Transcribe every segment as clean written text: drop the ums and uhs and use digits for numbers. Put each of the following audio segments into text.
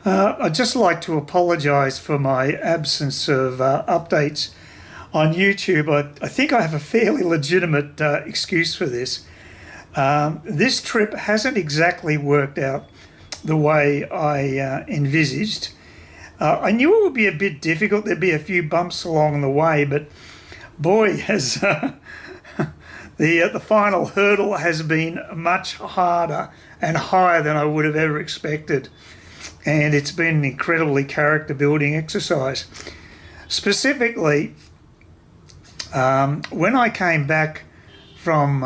I'd just like to apologise for my absence of updates on YouTube. I think I have a fairly legitimate excuse for this. This trip hasn't exactly worked out the way I envisaged. I knew it would be a bit difficult. There'd be a few bumps along the way, but boy, has the final hurdle has been much harder and higher than I would have ever expected. And it's been an incredibly character building exercise. Specifically, when I came back from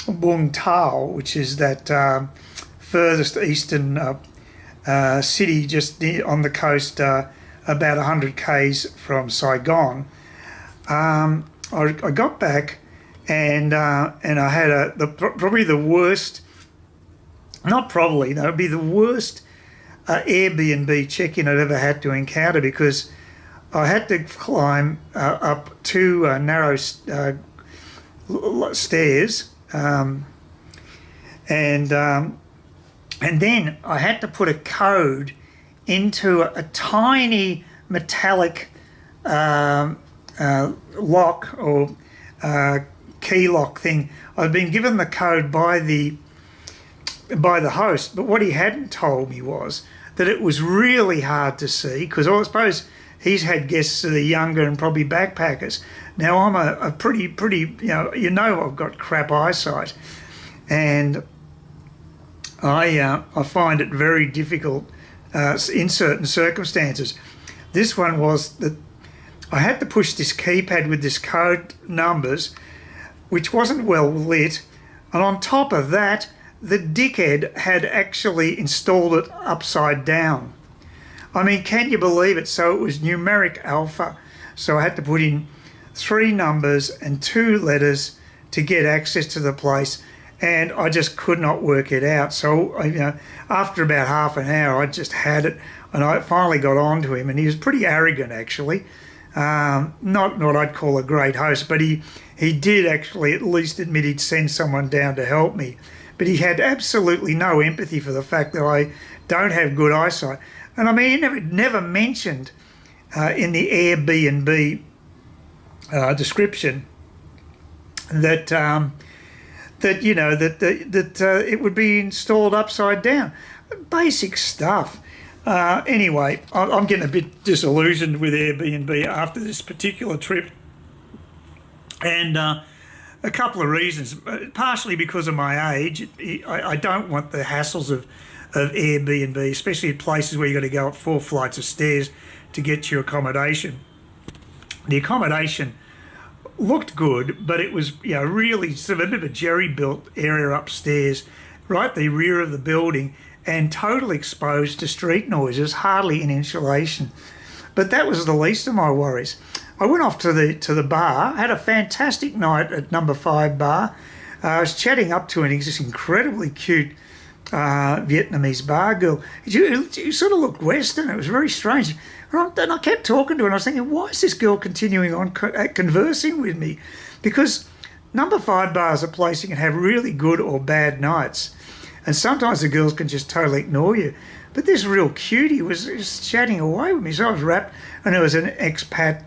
Bung Tao, which is that furthest eastern city just on the coast, about 100 k's from Saigon, I got back and I had probably the worst, not probably, that would be the worst Airbnb check-in I'd ever had to encounter, because I had to climb up two narrow stairs, and then I had to put a code into a tiny metallic lock or key lock thing. I'd been given the code by the host, but what he hadn't told me was that it was really hard to see, because I suppose he's had guests that are younger and probably backpackers. Now I'm a pretty I've got crap eyesight, and I find it very difficult in certain circumstances. This one was that I had to push this keypad with this code numbers, which wasn't well lit, and on top of that, the dickhead had actually installed it upside down. I mean, can you believe it? So it was numeric alpha. So I had to put in 3 numbers and 2 letters to get access to the place, and I just could not work it out. So after about half an hour, I just had it, and I finally got on to him, and he was pretty arrogant actually. Not what I'd call a great host, but he did actually at least admit he'd send someone down to help me. But he had absolutely no empathy for the fact that I don't have good eyesight. And I mean, he never mentioned in the Airbnb description that it would be installed upside down. Basic stuff. Anyway, I'm getting a bit disillusioned with Airbnb after this particular trip, and a couple of reasons. Partially because of my age. I don't want the hassles of Airbnb, especially at places where you've got to go up 4 flights of stairs to get your accommodation. The accommodation looked good, but it was really sort of a bit of a jerry-built area upstairs, right at the rear of the building, and totally exposed to street noises, hardly any insulation. But that was the least of my worries. I went off to the bar, had a fantastic night at number 5 bar. I was chatting up to this incredibly cute Vietnamese bar girl. She sort of looked Western. It was very strange. And I kept talking to her, and I was thinking, why is this girl continuing on conversing with me? Because number 5 bar is a place you can have really good or bad nights. And sometimes the girls can just totally ignore you. But this real cutie was just chatting away with me. So I was wrapped, and there was an expat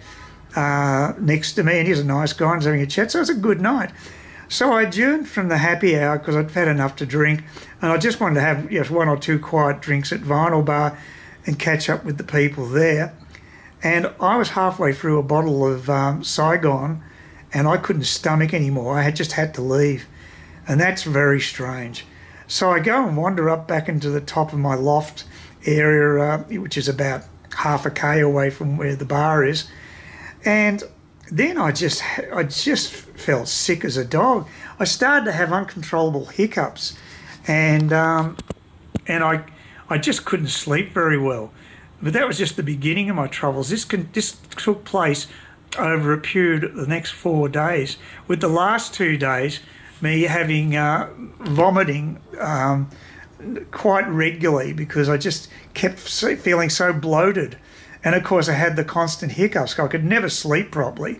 next to me, and he's a nice guy and was having a chat. So it was a good night. So I adjourned from the happy hour because I'd had enough to drink, and I just wanted to have 1 or 2 quiet drinks at Vinyl Bar and catch up with the people there. And I was halfway through a bottle of Saigon, and I couldn't stomach anymore. I just had to leave, and that's very strange. So I go and wander up back into the top of my loft area, which is about half a k away from where the bar is, and then I just felt sick as a dog. I started to have uncontrollable hiccups, and I just couldn't sleep very well. But that was just the beginning of my troubles. This took place over a period of the next 4 days, with the last 2 days me having vomiting quite regularly, because I just kept feeling so bloated. And of course I had the constant hiccups. I could never sleep properly.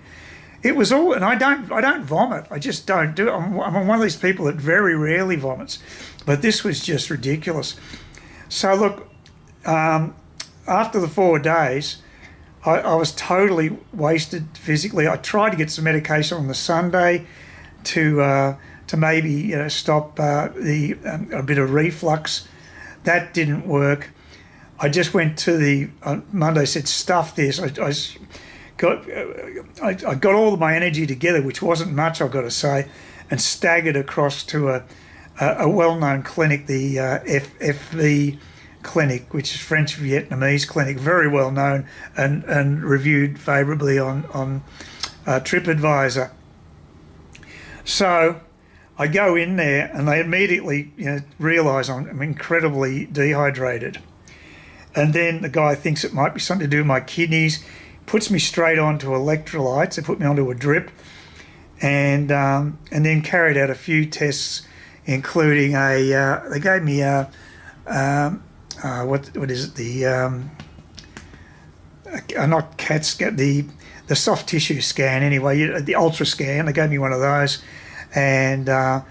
It was all, and I don't vomit. I just don't do it. I'm one of these people that very rarely vomits. But this was just ridiculous. So look, after the 4 days, I was totally wasted physically. I tried to get some medication on the Sunday to maybe stop a bit of reflux. That didn't work. I just went to the Monday, said stuff this. I got all of my energy together, which wasn't much, I've got to say, and staggered across to a well-known clinic, the FV clinic, which is French Vietnamese clinic, very well known and reviewed favourably on TripAdvisor. So I go in there and they immediately realise I'm incredibly dehydrated. And then the guy thinks it might be something to do with my kidneys, puts me straight onto electrolytes. They put me onto a drip, and then carried out a few tests, including they gave me what is it, not CAT scan, the soft tissue scan anyway, the ultra scan. They gave me one of those, and I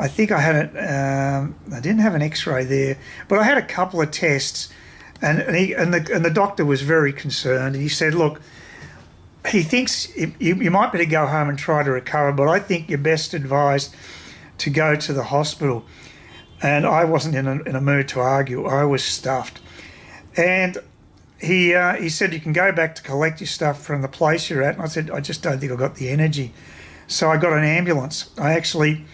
think I had I didn't have an X-ray there, but I had a couple of tests. And the doctor was very concerned. He said, look, he thinks you might better go home and try to recover, but I think you're best advised to go to the hospital. And I wasn't in a mood to argue. I was stuffed. And he said, you can go back to collect your stuff from the place you're at. And I said, I just don't think I've got the energy. So I got an ambulance. I actually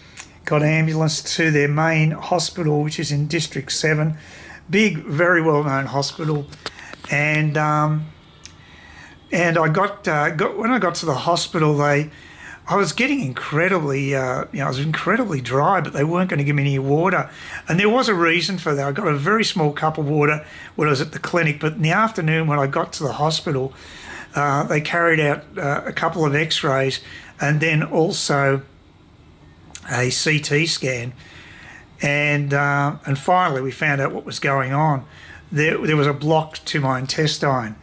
got an ambulance to their main hospital, which is in District 7. Big, very well-known hospital, and I got when I got to the hospital, I was getting incredibly, I was incredibly dry, but they weren't going to give me any water, and there was a reason for that. I got a very small cup of water when I was at the clinic, but in the afternoon when I got to the hospital, they carried out a couple of X-rays and then also a CT scan. And finally we found out what was going on. There was a block to my intestine,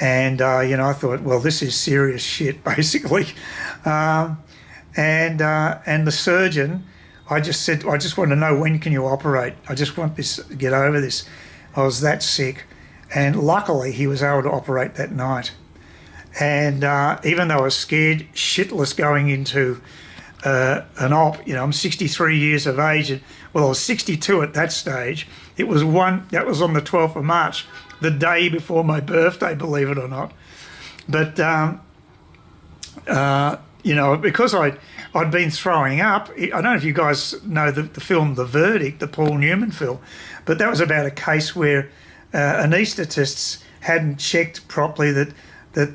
and I thought, well, this is serious shit, basically. And the surgeon, I just said, I just want to know, when can you operate? I just want this, get over this. I was that sick, and luckily he was able to operate that night. And even though I was scared shitless going into an op, I'm 63 years of age, and I was 62 at that stage. That was on the 12th of March, the day before my birthday, believe it or not. But because I'd been throwing up. I don't know if you guys know the film The Verdict, the Paul Newman film, but that was about a case where anaesthetists hadn't checked properly that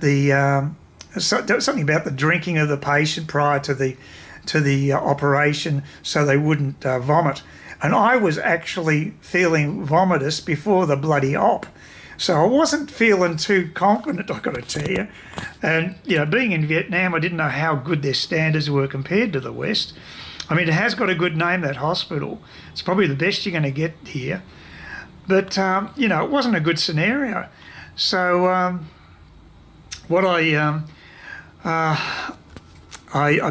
there was something about the drinking of the patient prior to the operation, so they wouldn't vomit. And I was actually feeling vomitous before the bloody op. So I wasn't feeling too confident, I've got to tell you. And, being in Vietnam, I didn't know how good their standards were compared to the West. I mean, it has got a good name, that hospital. It's probably the best you're going to get here. But, it wasn't a good scenario. So what I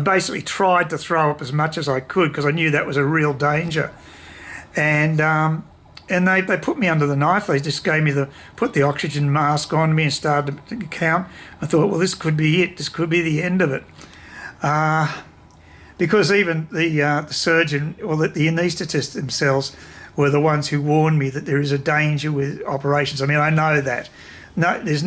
basically tried to throw up as much as I could, because I knew that was a real danger. And they put me under the knife. They just put the oxygen mask on me and started to count. I thought, well, this could be it. This could be the end of it. Because even the surgeon, or the anaesthetists themselves, were the ones who warned me that there is a danger with operations. I mean, I know that. No, there's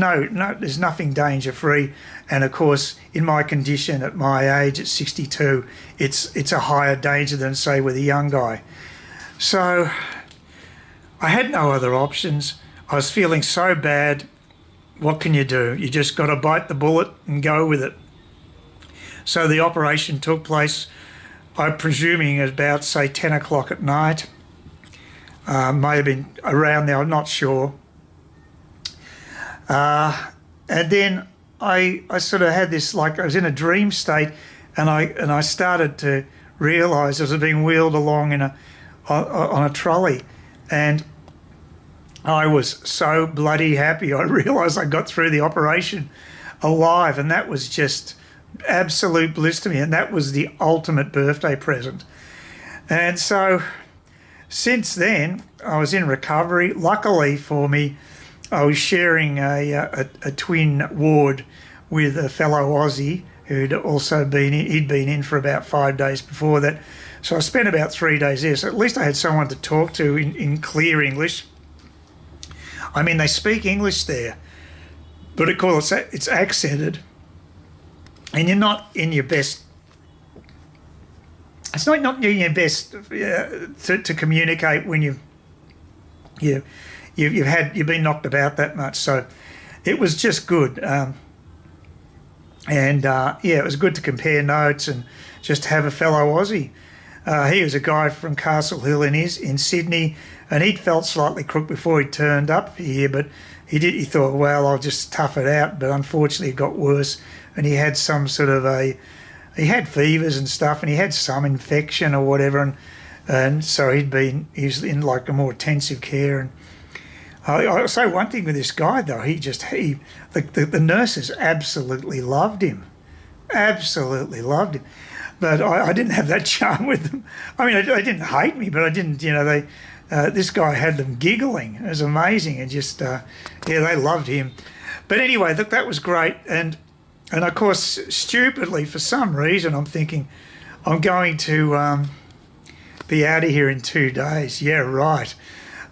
nothing danger-free. And of course, in my condition, at my age, at 62, it's a higher danger than, say, with a young guy. So I had no other options. I was feeling so bad. What can you do? You just got to bite the bullet and go with it. So the operation took place, I'm presuming, at about, say, 10 o'clock at night. May have been around there, I'm not sure. And then I sort of had this, like, I was in a dream state, and I started to realise I was being wheeled along on a trolley, and I was so bloody happy. I realised I got through the operation alive, and that was just absolute bliss to me, and that was the ultimate birthday present. And so since then, I was in recovery. Luckily for me, I was sharing a twin ward with a fellow Aussie who'd also he'd been in for about 5 days before that. So I spent about 3 days there. So at least I had someone to talk to in clear English. I mean, they speak English there, but of course it's accented, and you're not in your best. It's not doing your best to communicate when you've been knocked about that much. So it was just good, it was good to compare notes and just have a fellow Aussie. He was a guy from Castle Hill in Sydney, and he'd felt slightly crook before he turned up here, but he thought, well, I'll just tough it out. But unfortunately, it got worse, and he had some sort of he had fevers and stuff, and he had some infection or whatever, and so he was in like a more intensive care. And I'll say one thing with this guy though, the nurses absolutely loved him, but I didn't have that charm with them. I mean, they didn't hate me, but I didn't, this guy had them giggling. It was amazing, and just they loved him. But anyway, that was great. And of course, stupidly, for some reason, I'm thinking, I'm going to be out of here in 2 days. Yeah, right.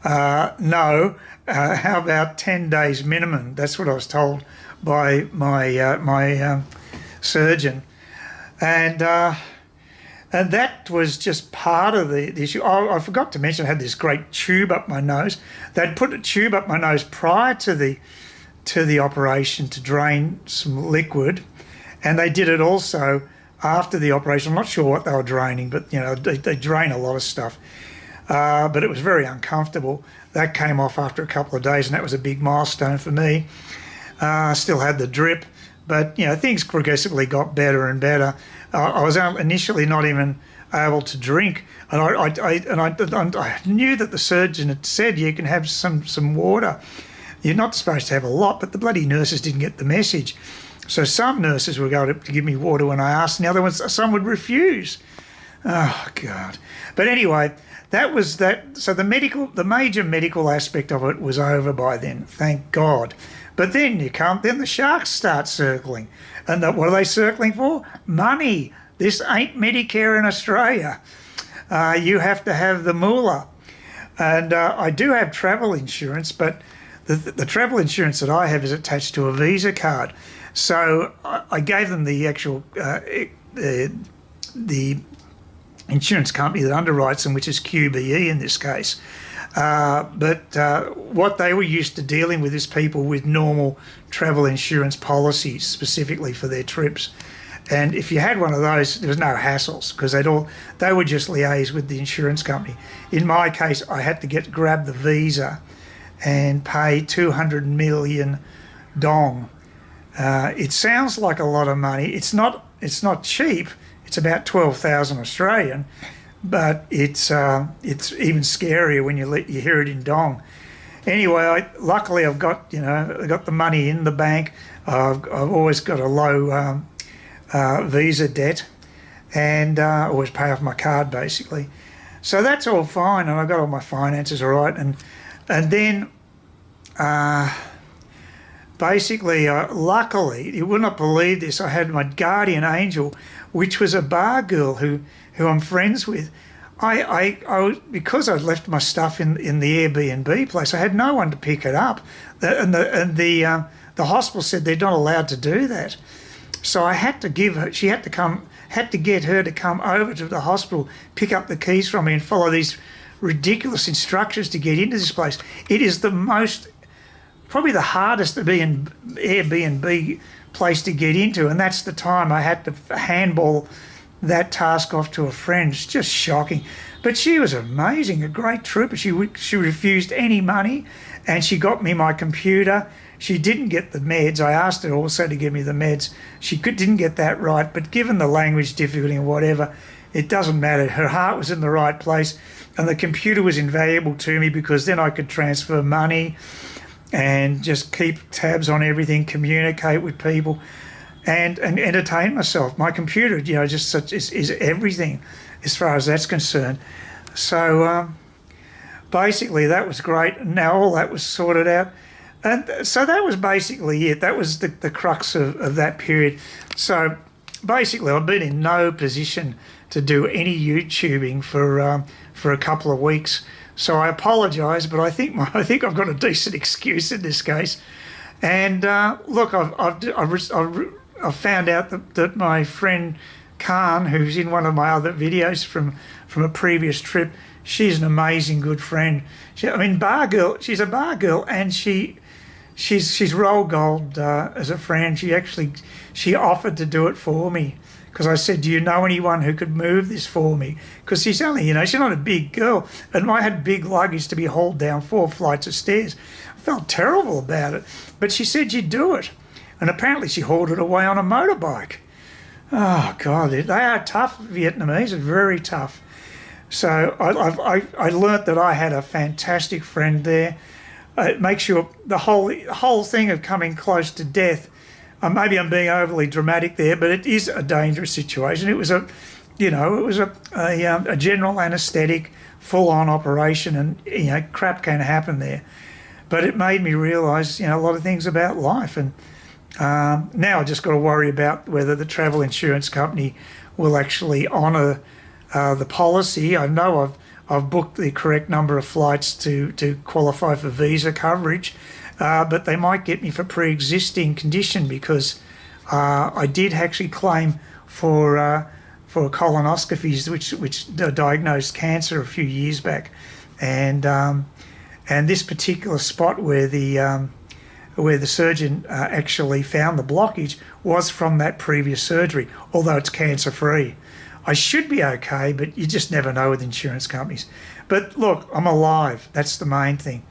No, how about 10 days minimum? That's what I was told by my surgeon. And that was just part of the issue. I forgot to mention I had this great tube up my nose. They'd put a tube up my nose prior to the operation to drain some liquid, and they did it also after the operation. I'm not sure what they were draining, but they drain a lot of stuff. But it was very uncomfortable. That came off after a couple of days, and that was a big milestone for me. I still had the drip, but things progressively got better and better. I was initially not even able to drink, and I knew that the surgeon had said you can have some water. You're not supposed to have a lot, but the bloody nurses didn't get the message. So some nurses were going to give me water when I asked, and the other ones, some would refuse. Oh, God. But anyway, that was that. So the major medical aspect of it was over by then, thank God. But then the sharks start circling. And what are they circling for? Money. This ain't Medicare in Australia. You have to have the moolah. And I do have travel insurance, but the travel insurance that I have is attached to a Visa card. So I gave them the actual the insurance company that underwrites them, which is QBE in this case. But what they were used to dealing with is people with normal travel insurance policies specifically for their trips. And if you had one of those, there was no hassles because they would just liaise with the insurance company. In my case, I had to grab the Visa and pay 200 million dong. It sounds like a lot of money. It's not cheap. It's about 12,000 Australian, but it's even scarier when you hear it in dong. Anyway, luckily I've got I got the money in the bank. I've always got a low Visa debt, and always pay off my card basically. So that's all fine, and I got all my finances all right, and then basically, luckily, you would not believe this, I had my guardian angel, which was a bar girl who I'm friends with. I because I'd left my stuff in the Airbnb place, I had no one to pick it up, and the hospital said they're not allowed to do that. So I had to get her to come over to the hospital, pick up the keys from me, and follow these ridiculous instructions to get into this place. It is probably the hardest to be in Airbnb place to get into, and that's the time I had to handball that task off to a friend. It's just shocking. But she was amazing, a great trooper. She refused any money, and she got me my computer. She didn't get the meds. I asked her also to give me the meds. She didn't get that right, but given the language difficulty and whatever, it doesn't matter. Her heart was in the right place, and the computer was invaluable to me because then I could transfer money and just keep tabs on everything, communicate with people, and entertain myself. My computer, is everything as far as that's concerned. So basically that was great. And now all that was sorted out. And so that was basically it. That was the crux of that period. So basically I've been in no position to do any YouTubing for a couple of weeks. So I apologise, but I think I've got a decent excuse in this case. And look, I've found out that my friend Khan, who's in one of my other videos from a previous trip, she's an amazing good friend. Bar girl. She's a bar girl, and she's roll gold as a friend. She offered to do it for me because I said, "Do you know anyone who could move this for me?" Because she's only, she's not a big girl, and I had big luggage to be hauled down 4 flights of stairs. I felt terrible about it, but she said she'd do it, and apparently she hauled it away on a motorbike. Oh God, they are tough. Vietnamese are very tough. So I learnt that I had a fantastic friend there. It makes you the whole thing of coming close to death. Maybe I'm being overly dramatic there, but it is a dangerous situation. It was a general anaesthetic, full-on operation, and crap can happen there. But it made me realise a lot of things about life, and now I just got to worry about whether the travel insurance company will actually honour the policy. I know I've booked the correct number of flights to qualify for visa coverage, but they might get me for pre-existing condition because I did actually claim for colonoscopies, which diagnosed cancer a few years back, and this particular spot where the surgeon actually found the blockage was from that previous surgery, although it's cancer-free. I should be okay, but you just never know with insurance companies. But look, I'm alive. That's the main thing.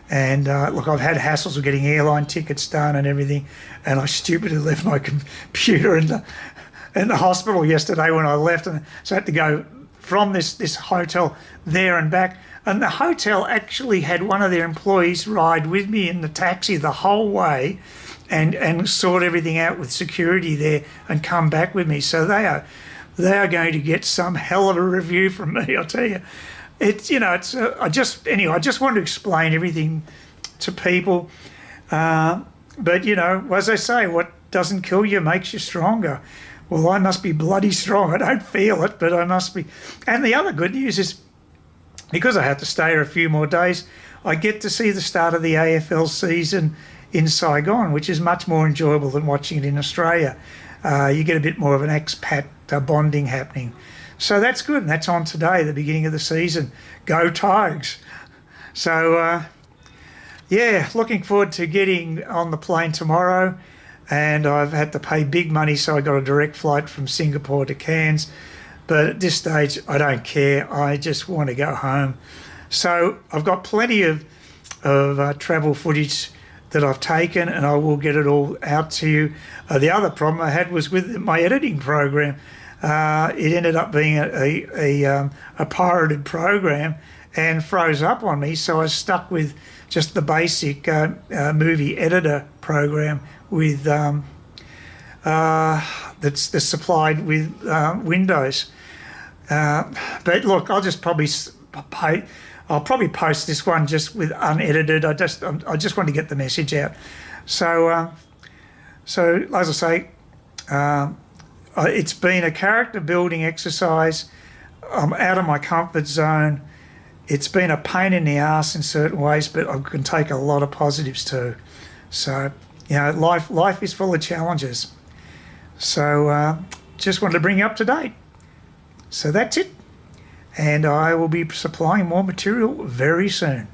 And look, I've had hassles with getting airline tickets done and everything, and I stupidly left my computer in the hospital yesterday when I left, and so I had to go from this hotel there and back. And the hotel actually had one of their employees ride with me in the taxi the whole way and sort everything out with security there and come back with me. So they are going to get some hell of a review from me, I'll tell you. I just want to explain everything to people. But as I say, what doesn't kill you makes you stronger. Well, I must be bloody strong. I don't feel it, but I must be. And the other good news is, because I have to stay here a few more days, I get to see the start of the AFL season in Saigon, which is much more enjoyable than watching it in Australia. You get a bit more of an expat bonding happening. So that's good, and that's on today, the beginning of the season. Go Tigers! So, looking forward to getting on the plane tomorrow, and I've had to pay big money, so I got a direct flight from Singapore to Cairns. But at this stage, I don't care. I just want to go home. So I've got plenty of travel footage that I've taken, and I will get it all out to you. The other problem I had was with my editing program. It ended up being a pirated program and froze up on me, so I was stuck with just the basic movie editor program with that's supplied with Windows. But look, I'll probably post this one just with unedited. I just want to get the message out. So as I say, it's been a character building exercise. I'm out of my comfort zone. It's been a pain in the ass in certain ways, but I can take a lot of positives too. So life is full of challenges. So just wanted to bring you up to date. So that's it. And I will be supplying more material very soon.